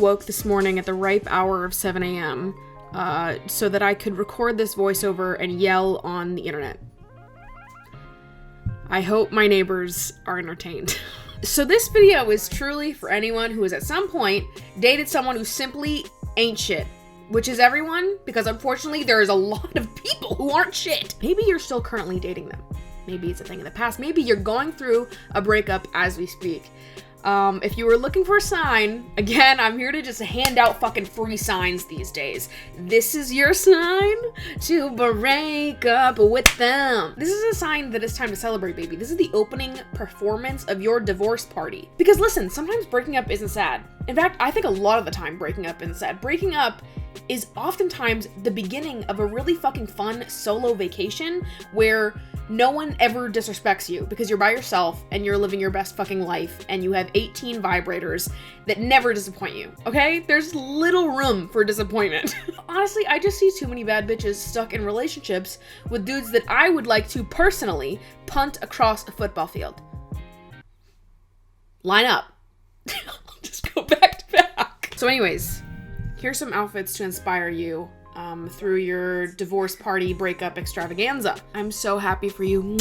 Woke this morning at the ripe hour of 7 a.m. So that I could record this voiceover and yell on the internet. I hope my neighbors are entertained. So this video is truly for anyone who has at some point dated someone who simply ain't shit. Which is everyone, because unfortunately there is a lot of people who aren't shit. Maybe you're still currently dating them. Maybe it's a thing in the past. Maybe you're going through a breakup as we speak. If you were looking for a sign, again, I'm here to just hand out fucking free signs these days. This is your sign to break up with them. This is a sign that it's time to celebrate, baby. This is the opening performance of your divorce party. Because listen, sometimes breaking up isn't sad. In fact, I think a lot of the time breaking up isn't sad. Breaking up is oftentimes the beginning of a really fucking fun solo vacation where no one ever disrespects you because you're by yourself and you're living your best fucking life and you have 18 vibrators that never disappoint you, okay? There's little room for disappointment. Honestly, I just see too many bad bitches stuck in relationships with dudes that I would like to personally punt across a football field. Line up. I'll just go back to back. So anyways, here's some outfits to inspire you through your divorce party breakup extravaganza. I'm so happy for you.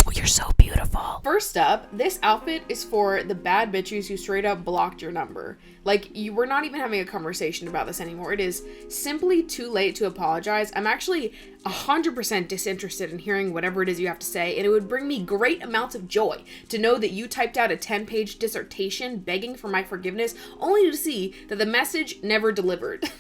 Oh, you're so beautiful. First up, this outfit is for the bad bitches who straight up blocked your number. Like, we're not even having a conversation about this anymore. It is simply too late to apologize. I'm actually 100% disinterested in hearing whatever it is you have to say, and it would bring me great amounts of joy to know that you typed out a 10-page dissertation begging for my forgiveness, only to see that the message never delivered.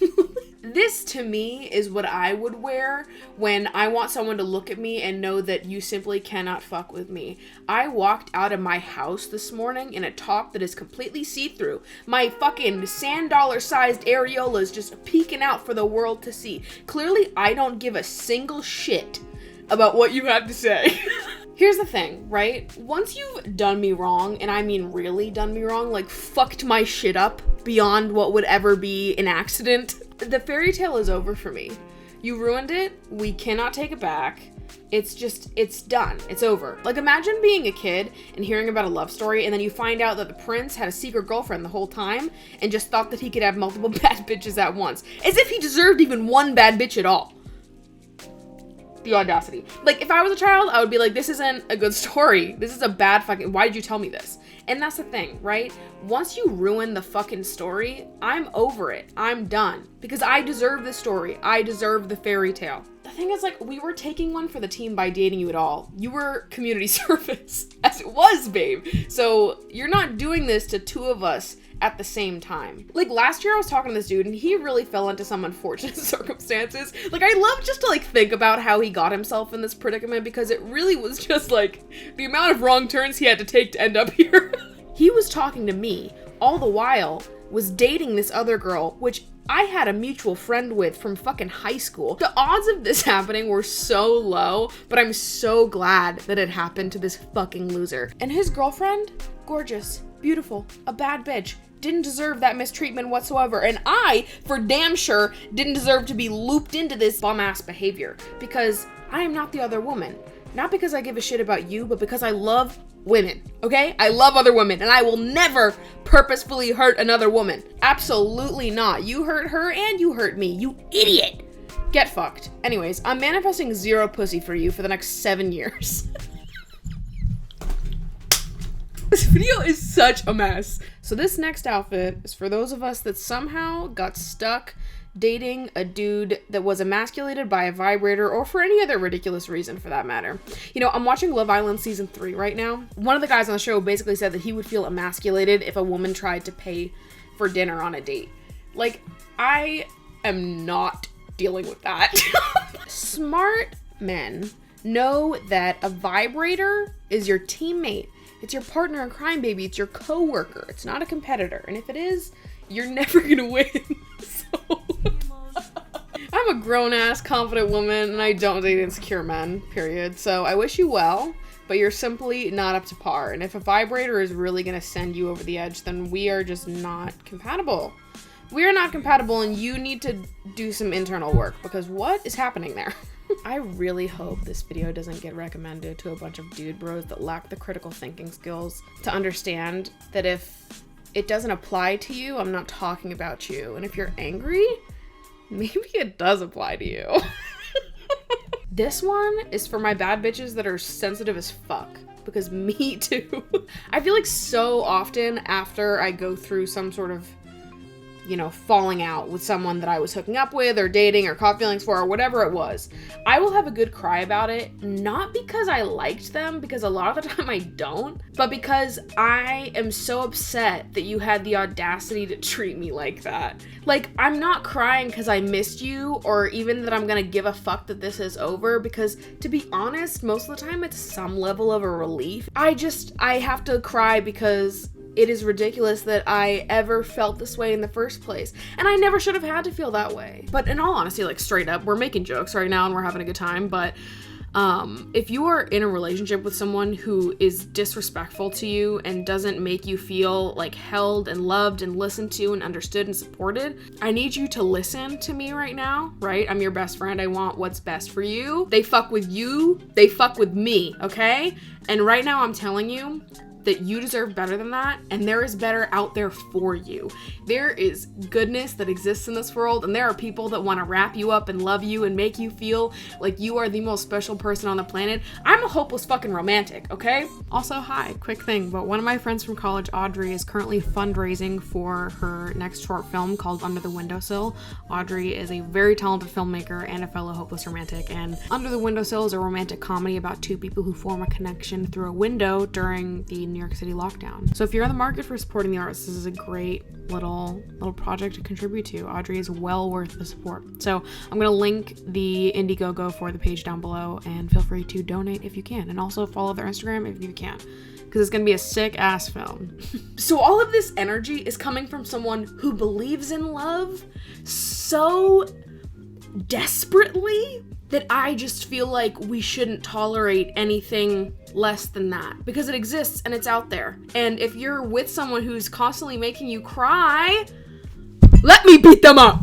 This, to me, is what I would wear when I want someone to look at me and know that you simply cannot fuck with me. I walked out of my house this morning in a top that is completely see-through. My fucking sand dollar-sized areolas just peeking out for the world to see. Clearly, I don't give a single shit about what you have to say. Here's the thing, right? Once you've done me wrong, and I mean really done me wrong, like fucked my shit up beyond what would ever be an accident, the fairy tale is over for me. You ruined it. We cannot take it back. It's done. It's over. Like, imagine being a kid and hearing about a love story and then you find out that the prince had a secret girlfriend the whole time and just thought that he could have multiple bad bitches at once. As if he deserved even one bad bitch at all. The audacity. Like, if I was a child, I would be like, this isn't a good story. This is a bad fucking, why did you tell me this? And that's the thing, right? Once you ruin the fucking story, I'm over it. I'm done. Because I deserve the story. I deserve the fairy tale. The thing is, like, we were taking one for the team by dating you at all. You were community service, as it was, babe. So you're not doing this to two of us at the same time. Like, last year I was talking to this dude and he really fell into some unfortunate circumstances. Like, I love just to like think about how he got himself in this predicament because it really was just like the amount of wrong turns he had to take to end up here. He was talking to me all the while was dating this other girl, which I had a mutual friend with from fucking high school. The odds of this happening were so low, but I'm so glad that it happened to this fucking loser. And his girlfriend, gorgeous, beautiful, a bad bitch, didn't deserve that mistreatment whatsoever. And I, for damn sure, didn't deserve to be looped into this bum-ass behavior because I am not the other woman. Not because I give a shit about you, but because I love women, okay? I love other women, and I will never purposefully hurt another woman. Absolutely not. You hurt her and you hurt me, you idiot. Get fucked. Anyways, I'm manifesting 0 pussy for you for the next 7 years. This video is such a mess. So this next outfit is for those of us that somehow got stuck dating a dude that was emasculated by a vibrator or for any other ridiculous reason for that matter. You know, I'm watching Love Island season 3 right now. One of the guys on the show basically said that he would feel emasculated if a woman tried to pay for dinner on a date. Like, I am not dealing with that. Smart men Know that a vibrator is your teammate. It's your partner in crime, baby. It's your coworker. It's not a competitor. And if it is, you're never gonna win. So I'm a grown-ass, confident woman, and I don't date insecure men, period. So I wish you well, but you're simply not up to par. And if a vibrator is really gonna send you over the edge, then we are just not compatible. We are not compatible, and you need to do some internal work, because what is happening there? I really hope this video doesn't get recommended to a bunch of dude bros that lack the critical thinking skills to understand that if it doesn't apply to you, I'm not talking about you. And if you're angry, maybe it does apply to you. This one is for my bad bitches that are sensitive as fuck, because me too. I feel like so often after I go through some sort of, you know, falling out with someone that I was hooking up with or dating or caught feelings for or whatever it was, I will have a good cry about it, not because I liked them, because a lot of the time I don't, but because I am so upset that you had the audacity to treat me like that. Like, I'm not crying because I missed you or even that I'm gonna give a fuck that this is over, because to be honest, most of the time it's some level of a relief. I have to cry because it is ridiculous that I ever felt this way in the first place. And I never should have had to feel that way. But in all honesty, like straight up, we're making jokes right now and we're having a good time. But if you are in a relationship with someone who is disrespectful to you and doesn't make you feel like held and loved and listened to and understood and supported, I need you to listen to me right now, right? I'm your best friend. I want what's best for you. They fuck with you. They fuck with me, okay? And right now I'm telling you that you deserve better than that, and there is better out there for you. There is goodness that exists in this world, and there are people that want to wrap you up and love you and make you feel like you are the most special person on the planet. I'm a hopeless fucking romantic, okay? Also, hi, quick thing, but one of my friends from college, Audrey, is currently fundraising for her next short film called Under the Windowsill. Audrey is a very talented filmmaker and a fellow hopeless romantic, and Under the Windowsill is a romantic comedy about two people who form a connection through a window during the New York City lockdown. So if you're in the market for supporting the arts, this is a great little project to contribute to. Audrey is well worth the support. So I'm gonna link the Indiegogo for the page down below, and feel free to donate if you can, and also follow their Instagram if you can, because it's gonna be a sick ass film. So all of this energy is coming from someone who believes in love so desperately that I just feel like we shouldn't tolerate anything less than that, because it exists and it's out there. And if you're with someone who's constantly making you cry, let me beat them up.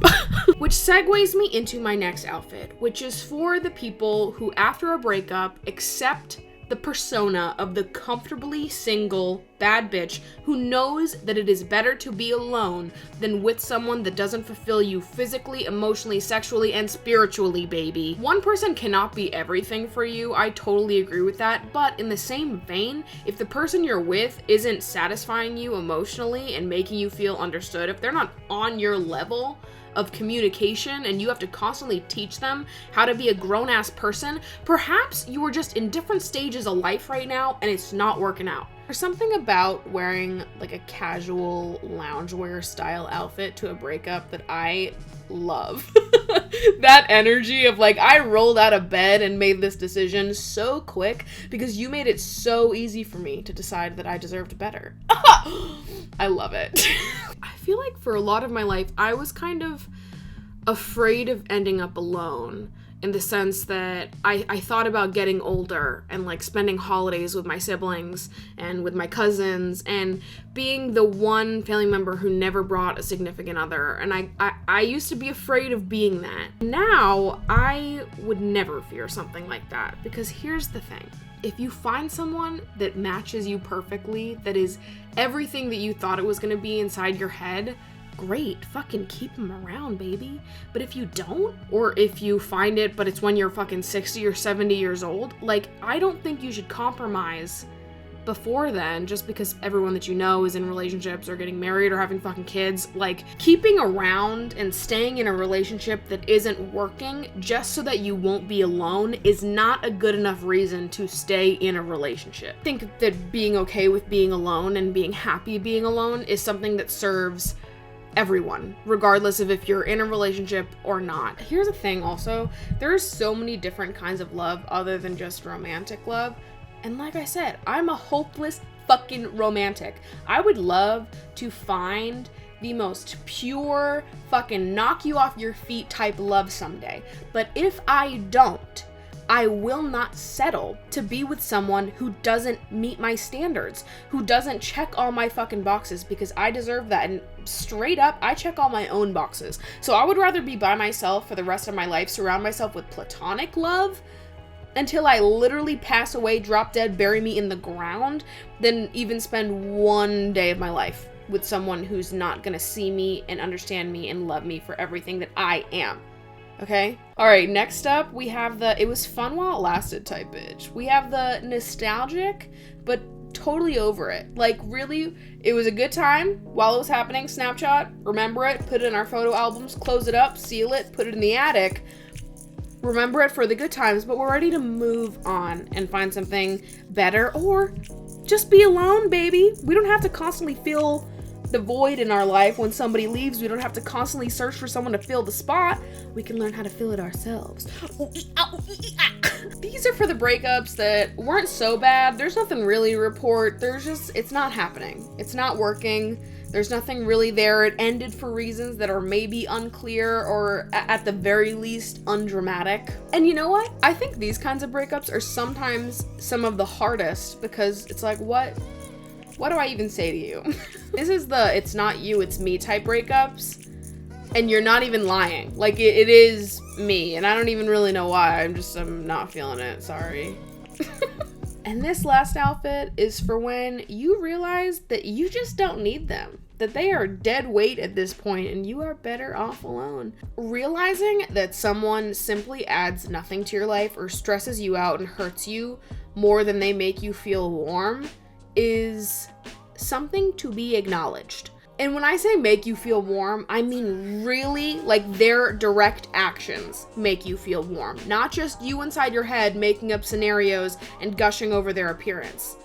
Which segues me into my next outfit, which is for the people who, after a breakup, accept the persona of the comfortably single bad bitch who knows that it is better to be alone than with someone that doesn't fulfill you physically, emotionally, sexually, and spiritually, baby. One person cannot be everything for you. I totally agree with that. But in the same vein, if the person you're with isn't satisfying you emotionally and making you feel understood, if they're not on your level of communication and you have to constantly teach them how to be a grown-ass person, perhaps you are just in different stages of life right now and it's not working out. There's something about wearing like a casual loungewear style outfit to a breakup that I love. That energy of like, I rolled out of bed and made this decision so quick because you made it so easy for me to decide that I deserved better. I love it. I feel like for a lot of my life, I was kind of afraid of ending up alone, in the sense that I thought about getting older and like spending holidays with my siblings and with my cousins and being the one family member who never brought a significant other. And I used to be afraid of being that. Now, I would never fear something like that, because here's the thing. If you find someone that matches you perfectly, that is everything that you thought it was gonna be inside your head, great, fucking keep them around, baby. But if you don't, or if you find it but it's when you're fucking 60 or 70 years old, like, I don't think you should compromise before then just because everyone that you know is in relationships or getting married or having fucking kids. Like, keeping around and staying in a relationship that isn't working just so that you won't be alone is not a good enough reason to stay in a relationship. I think that being okay with being alone and being happy being alone is something that serves everyone, regardless of if you're in a relationship or not. Here's the thing also, there's so many different kinds of love other than just romantic love. And like I said, I'm a hopeless fucking romantic. I would love to find the most pure fucking knock you off your feet type love someday. But if I don't, I will not settle to be with someone who doesn't meet my standards, who doesn't check all my fucking boxes, because I deserve that. And straight up, I check all my own boxes. So I would rather be by myself for the rest of my life, surround myself with platonic love until I literally pass away, drop dead, bury me in the ground, than even spend one day of my life with someone who's not gonna see me and understand me and love me for everything that I am. Okay? Alright, next up, we have the it was fun while it lasted type bitch. We have the nostalgic, but totally over it. Like, really, it was a good time while it was happening. Snapshot, remember it, put it in our photo albums, close it up, seal it, put it in the attic. Remember it for the good times, but we're ready to move on and find something better, or just be alone, baby. We don't have to constantly feel the void in our life when somebody leaves. We don't have to constantly search for someone to fill the spot. We can learn how to fill it ourselves. These are for the breakups that weren't so bad. There's nothing really to report. It's not happening. It's not working. There's nothing really there. It ended for reasons that are maybe unclear, or at the very least undramatic. And you know what? I think these kinds of breakups are sometimes some of the hardest, because it's like, what do I even say to you? This is the it's not you, it's me type breakups. And you're not even lying. Like, it is me. And I don't even really know why. I'm not feeling it. Sorry. And this last outfit is for when you realize that you just don't need them. That they are dead weight at this point and you are better off alone. Realizing that someone simply adds nothing to your life or stresses you out and hurts you more than they make you feel warm is something to be acknowledged. And when I say make you feel warm, I mean really, like, their direct actions make you feel warm. Not just you inside your head making up scenarios and gushing over their appearance.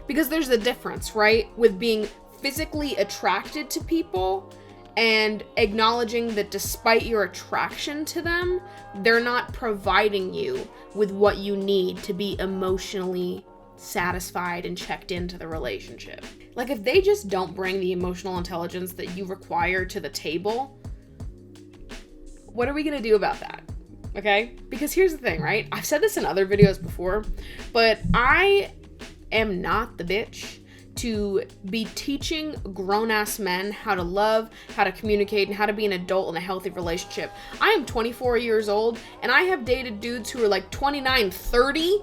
Because there's a difference, right? With being physically attracted to people and acknowledging that despite your attraction to them, they're not providing you with what you need to be emotionally satisfied and checked into the relationship. Like, if they just don't bring the emotional intelligence that you require to the table, what are we gonna do about that? Okay? Because here's the thing, right? I've said this in other videos before, but I am not the bitch to be teaching grown-ass men how to love, how to communicate, and how to be an adult in a healthy relationship. I am 24 years old, and I have dated dudes who are like 29, 30,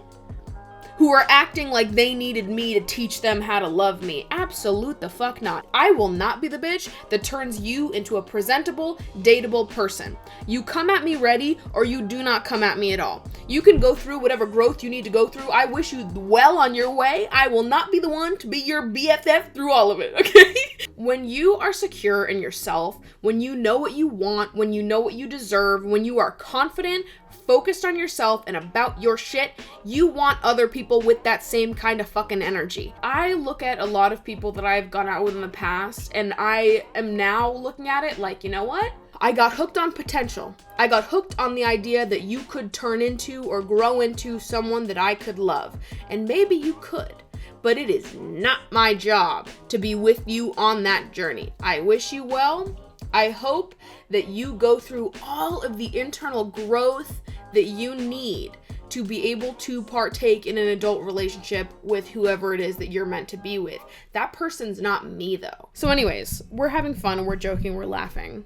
who are acting like they needed me to teach them how to love me. Absolute the fuck not. I will not be the bitch that turns you into a presentable, dateable person. You come at me ready, or you do not come at me at all. You can go through whatever growth you need to go through. I wish you well on your way. I will not be the one to be your BFF through all of it, okay? When you are secure in yourself, when you know what you want, when you know what you deserve, when you are confident, focused on yourself and about your shit, you want other people with that same kind of fucking energy. I look at a lot of people that I've gone out with in the past, and I am now looking at it like, you know what? I got hooked on potential. I got hooked on the idea that you could turn into or grow into someone that I could love. And maybe you could, but it is not my job to be with you on that journey. I wish you well. I hope that you go through all of the internal growth that you need to be able to partake in an adult relationship with whoever it is that you're meant to be with. That person's not me, though. So anyways, we're having fun, we're joking, we're laughing.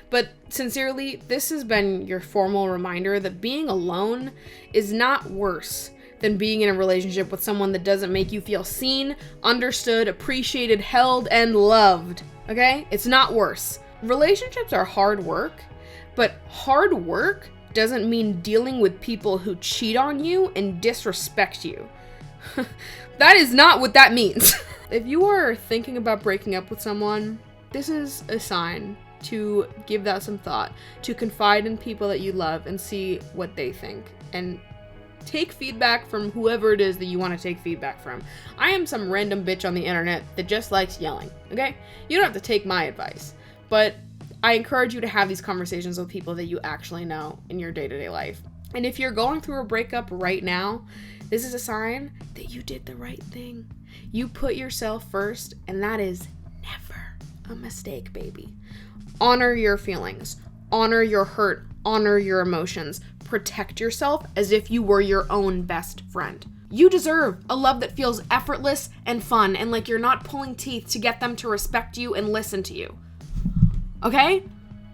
But sincerely, this has been your formal reminder that being alone is not worse than being in a relationship with someone that doesn't make you feel seen, understood, appreciated, held, and loved. Okay? It's not worse. Relationships are hard work, but hard work doesn't mean dealing with people who cheat on you and disrespect you. That is not what that means. If you are thinking about breaking up with someone, this is a sign to give that some thought, to confide in people that you love and see what they think, and take feedback from whoever it is that you want to take feedback from. I am some random bitch on the internet that just likes yelling, okay? You don't have to take my advice, but I encourage you to have these conversations with people that you actually know in your day-to-day life. And if you're going through a breakup right now, this is a sign that you did the right thing. You put yourself first, and that is never a mistake, baby. Honor your feelings. Honor your hurt. Honor your emotions. Protect yourself as if you were your own best friend. You deserve a love that feels effortless and fun and like you're not pulling teeth to get them to respect you and listen to you. Okay?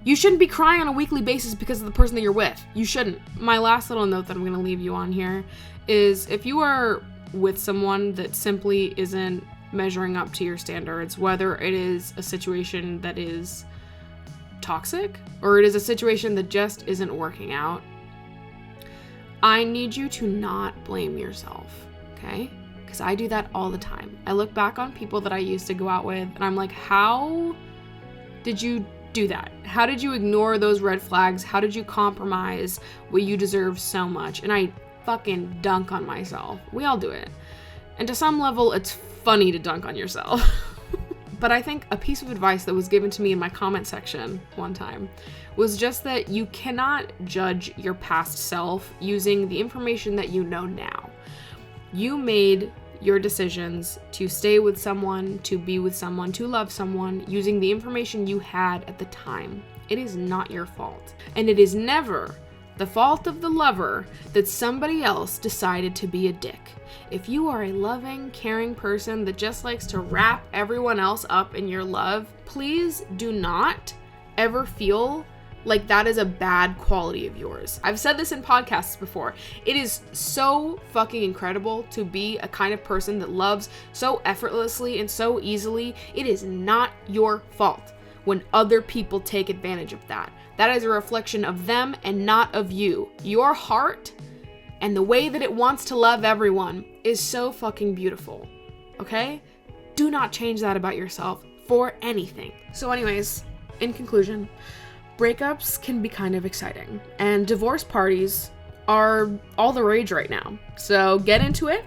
You shouldn't be crying on a weekly basis because of the person that you're with. You shouldn't. My last little note that I'm going to leave you on here is if you are with someone that simply isn't measuring up to your standards, whether it is a situation that is toxic or it is a situation that just isn't working out, I need you to not blame yourself, okay? Because I do that all the time. I look back on people that I used to go out with and I'm like, how did you do that? How did you ignore those red flags? How did you compromise what you deserve so much? And I fucking dunk on myself. We all do it. And to some level, it's funny to dunk on yourself. But I think a piece of advice that was given to me in my comment section one time was just that you cannot judge your past self using the information that you know now. You made your decisions to stay with someone, to be with someone, to love someone using the information you had at the time. It is not your fault. And it is never the fault of the lover that somebody else decided to be a dick. If you are a loving, caring person that just likes to wrap everyone else up in your love, please do not ever feel like that is a bad quality of yours. I've said this in podcasts before. It is so fucking incredible to be a kind of person that loves so effortlessly and so easily. It is not your fault when other people take advantage of that. That is a reflection of them and not of you. Your heart and the way that it wants to love everyone is so fucking beautiful. Okay? Do not change that about yourself for anything. So anyways, in conclusion, breakups can be kind of exciting, and divorce parties are all the rage right now. So get into it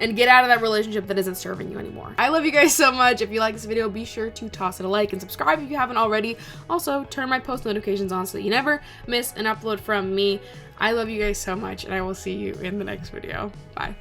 and get out of that relationship that isn't serving you anymore. I love you guys so much. If you like this video, be sure to toss it a like and subscribe if you haven't already. Also, turn my post notifications on so that you never miss an upload from me. I love you guys so much, and I will see you in the next video. Bye.